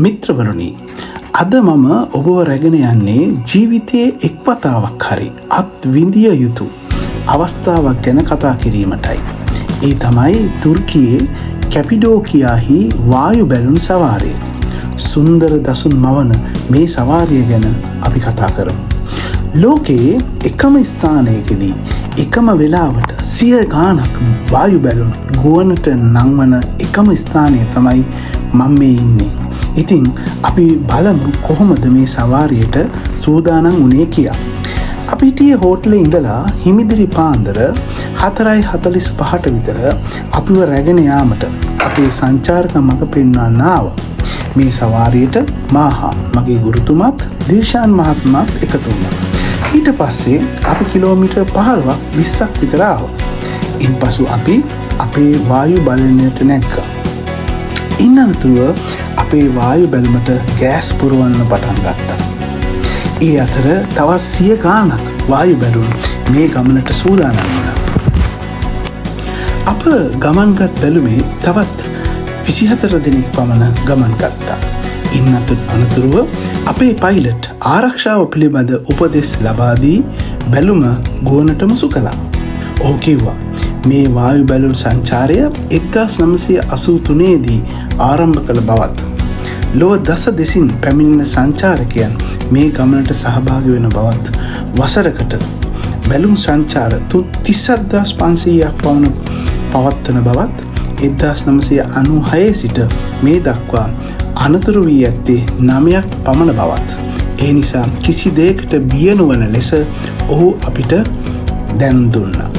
මිත්‍රවරුනි, අද මම ඔබව රැගෙන යන්නේ ජීවිතයේ එක් වතාවක් හරි අත් විඳිය යුතු අවස්ථාවක් ගැන කතා කිරීමටයි. ඒ තමයි තුර්කියේ කැපිඩෝකියාහි වායු බැලුම් සවාරිය. සුන්දර දසුන් මවන මේ සවාරිය ගැන අපි කතා කරමු. ලෝකයේ එකම ස්ථානයකදී එකම වෙලාවට 100 ගානක් වායු බැලුම් ගුවනට නංවන එකම ස්ථානය තමයි මම මේ ඉන්නේ. ඉතින් අපි බලමු කොහොමද මේ සවාරියට සූදානම් වුණේ කියලා. අපි හිටියේ හෝටලේ ඉඳලා හිමිදිරි පාන්දර 4:45ට විතර අපිව රැගෙන යාමට අපේ සංචාරක මඟ පෙන්වන්න ආවා. මේ සවාරියට මාහා මගේ ගුරුතුමත් දිල්ෂාන් මහත්මයාත් එකතු වුණා. ඊට පස්සේ අපි කිලෝමීටර් 15ක් 20ක් විතර ආවා. ඉන්පසු අපි අපේ වායු බලනයට නැග්ගා. ඉන්නතුරුව අපේ වායු බැලුමට ගෑස් පුරවන්න පටන් ගත්තා. ඒ අතර තවත් 100 ගානක් වායු බැලුම් මේ ගමනට සූදානම් වුණා. අප ගමන්ගත් බැලුමේ තවත් 24 දෙනෙක් පමණ ගමන් ගත්තා. ඉන්නතුත් අනතුරුව අපේ පයිලට් ආරක්ෂාව පිළිබඳ උපදෙස් ලබා දී බැලුම ගුවනටම සු කළා. ඔහු කිව්වා මේ වායු බැලුම් සංචාරය 1983 දී ආරම්භ කළ බවත්, ලොව දස දෙසින් පැමිණෙන සංචාරකයන් මේ ගමනට සහභාගී වෙන බවත්, වසරකට බැලුම් සංචාර 37500ක් පමණ පවත්වන බවත්, 1996 සිට මේ දක්වා අනතුරු වී ඇත්තේ 9ක් පමණ බවත්. ඒ නිසා කිසි දෙයකට බිය නොවන ලෙස ඔහු අපිට දැනුම් දුන්නා.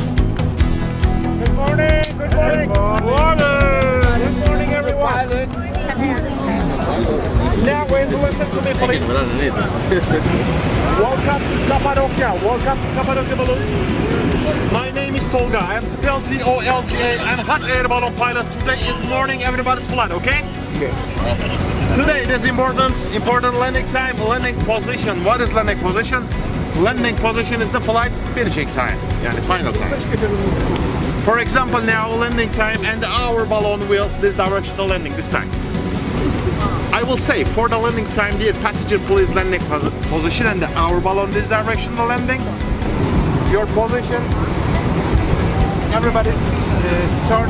Welcome to Cappadocia. Welcome to Cappadocia Balloon. My name is Tolga. I am Spelti OLGA and hot air balloon pilot. Today is morning. Everybody's flat, okay? Okay. Today it is important landing time, landing position. What is landing position? Landing position is the flight finishing time. Yeah, the final time. For example, now landing time and our balloon will this directional landing this time. I will say for the landing time, dear passenger, please landing position and our balloon this directional landing. Your position. Everybody's turn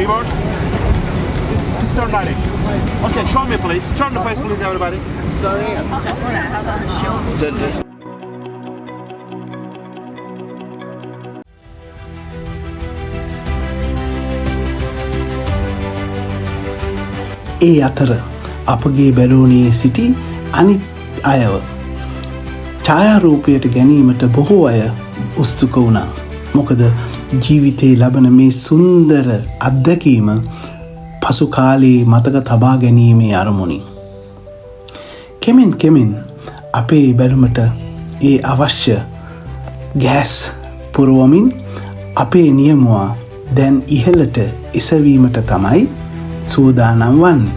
reverse. This turn direction. Okay, show me please. Turn the face please, everybody. Sorry. ඒ අතර අපගේ බැලූනේ සිටි අනිත් අයව ඡායාරූපයට ගැනීමට බොහෝ අය උත්සුක වුණා. මොකද ජීවිතේ ලබන මේ සුන්දර අත්දැකීම පසු කාලේ මතක තබා ගැනීමේ අරමුණින්. කෙමෙන් අපේ බැලුමට ඒ අවශ්‍ය ගෑස් පුරවමින් අපේ නියමුවා දැන් ඉහළට එසවීමට තමයි සූදානම් වන්නේ.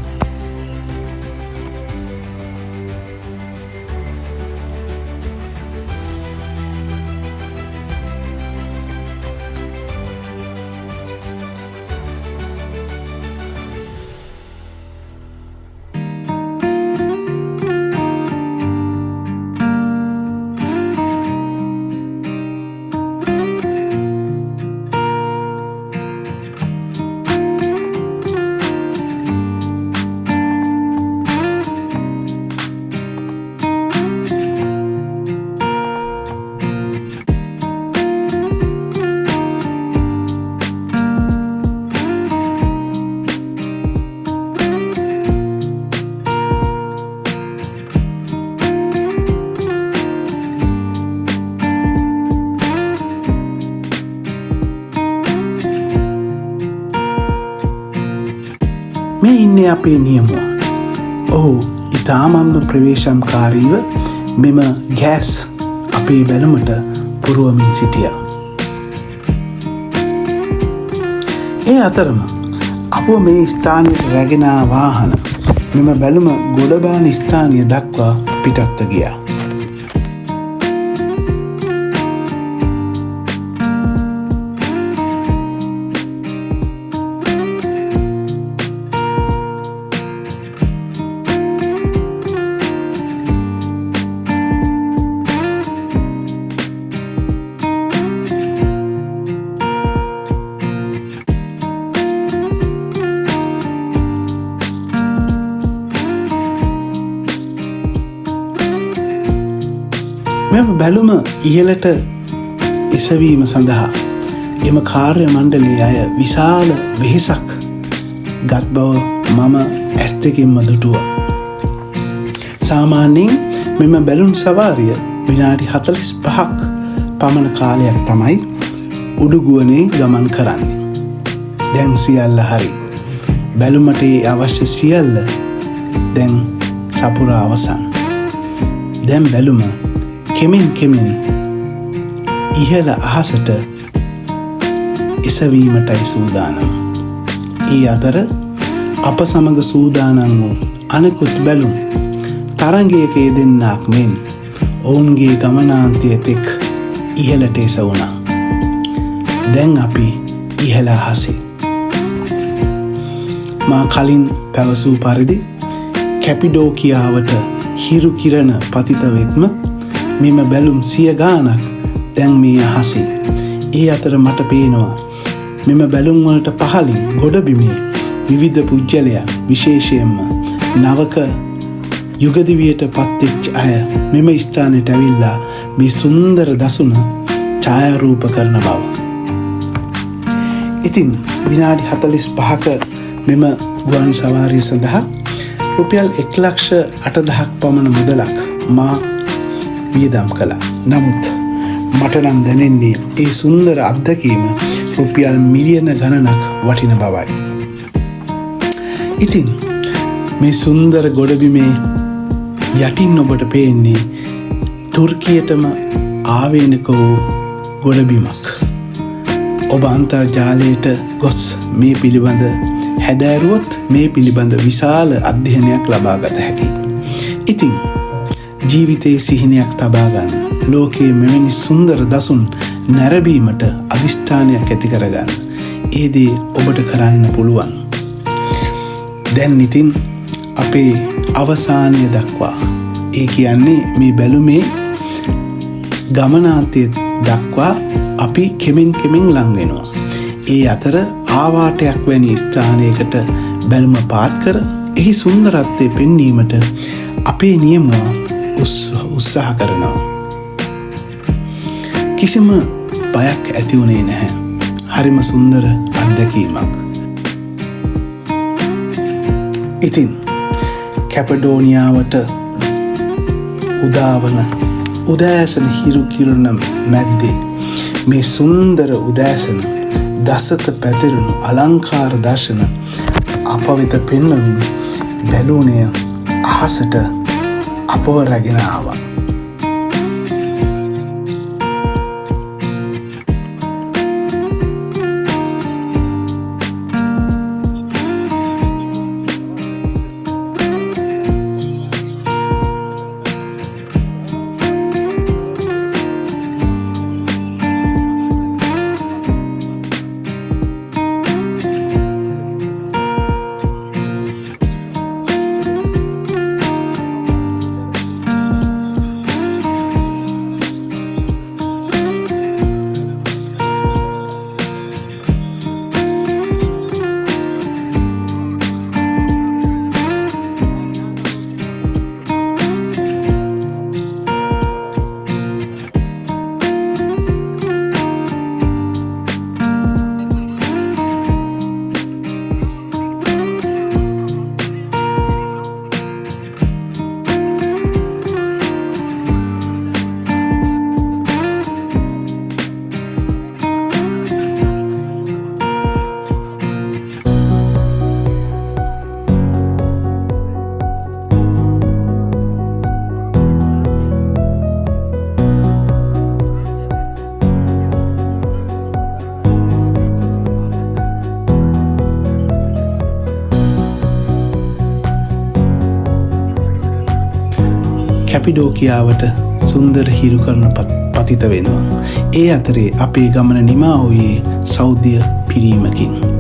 මේ ඉන්නේ අපේ නියමුවා. ඔහු ඉතාමත්ම ප්‍රවේශම්කාරීව මෙම ගෑස් අපේ බැලුමට පුරවමින් සිටියා. ඒ අතරම අප මේ ස්ථානයට රැගෙන වාහන මෙම බැලුම ගොඩබාන ස්ථානය දක්වා පිටත්ව ගියා. මෙම බැලුම ඉහළට එසවීම සඳහා එම කාර්ය මණ්ඩලයේ අය විශාල වෙහෙසක් ගත් බව මම ඇස් දෙකින්ම දුටුවා. සාමාන්‍යයෙන් මෙම බැලුම් සවාරිය විනාඩි 45ක් පමණ කාලයක් තමයි උඩුගුවනේ ගමන් කරන්නේ. දැන් සියල්ල හරි. බැලුමට අවශ්‍ය සියල්ල දැන් සපුරා අවසන්. දැන් බැලුම කෙමෙන් ඉහළ අහසට එසවීමටයි සූදානම්. ඒ අතර අප සමග සූදානම් වූ අනෙකුත් බැලුම් තරංගයක යෙදෙන්නාක් මෙන් ඔවුන්ගේ ගමනාන්තය තෙක් ඉහළට එසවුණා. දැන් අපි ඉහළ අහසේ. මා කලින් පැවසූ පරිදි කැපිඩෝකියාවට හිරු කිරණ පතිත වෙත්ම මෙම බැලුම් 100 ගානක් දැන් මේ අහසේ. ඒ අතර මට පේනවා මෙම බැලුම් වලට පහළින් ගොඩබිමේ විවිධ පුජ්‍යලයන්, විශේෂයෙන්ම නවක යුගදිවියට පත්වෙච්ච අය මෙම ස්ථානයට ඇවිල්ලා මේ සුන්දර දසුන ඡායාරූප කරන බව. ඉතින් විනාඩි 45ක මෙම ගුවන් සවාරිය සඳහා රුපියල් 1,08,000ක් පමණ මුදලක් මා වියදම් කළා. නමුත් මට නම් දැනෙන්නේ ඒ සුන්දර අත්දැකීම රුපියල් මිලියන ගණනක් වටින බවයි. ඉතින් මේ සුන්දර ගොඩබිමේ යටින් ඔබට පේන්නේ තුර්කියටම ආවේනික වූ ගොඩබිමක්. ඔබ අන්තර්ජාලයට ගොස් මේ පිළිබඳ හැදෑරුවොත් මේ පිළිබඳ විශාල අධ්‍යයනයක් ලබාගත හැකියි. ඉතින් ජීවිතයේ සිහිනයක් තබා ගන්න, ලෝකයේ මෙවැනි සුන්දර දසුන් නැරඹීමට අදිෂ්ඨානයක් ඇති කරගන්න. ඒ දේ ඔබට කරන්න පුළුවන්. දැන් ඉතින් අපේ අවසානය දක්වා, ඒ කියන්නේ මේ බැලුමේ ගමනාන්තය දක්වා අපි කෙමෙන් ලං වෙනවා. ඒ අතර ආවාටයක් වැනි ස්ථානයකට බැලුම පාත් කර එහි සුන්දරත්වය පෙන්වීමට අපේ නියමුවා උත්සාහ කරනවා. කිසිම බයක් ඇති වුණේ නැහැ. හරිම සුන්දර අත්දැකීමක්. ඉතින් කැපඩෝනියාවට උදාවන උදෑසන හිරු කිරණ මැද්දේ මේ සුන්දර උදෑසන දසත පැතිරුණු අලංකාර දර්ශන අප වෙත පෙන්වමින් බැලුණය අහසට අපව රැගෙන ආවා. කැපිඩෝකියාවට සුන්දර හිරු කරන පතිත වෙනවා. ඒ අතරේ අපේ ගමන නිමා වූයේ සෞදිය පිරීමකින්.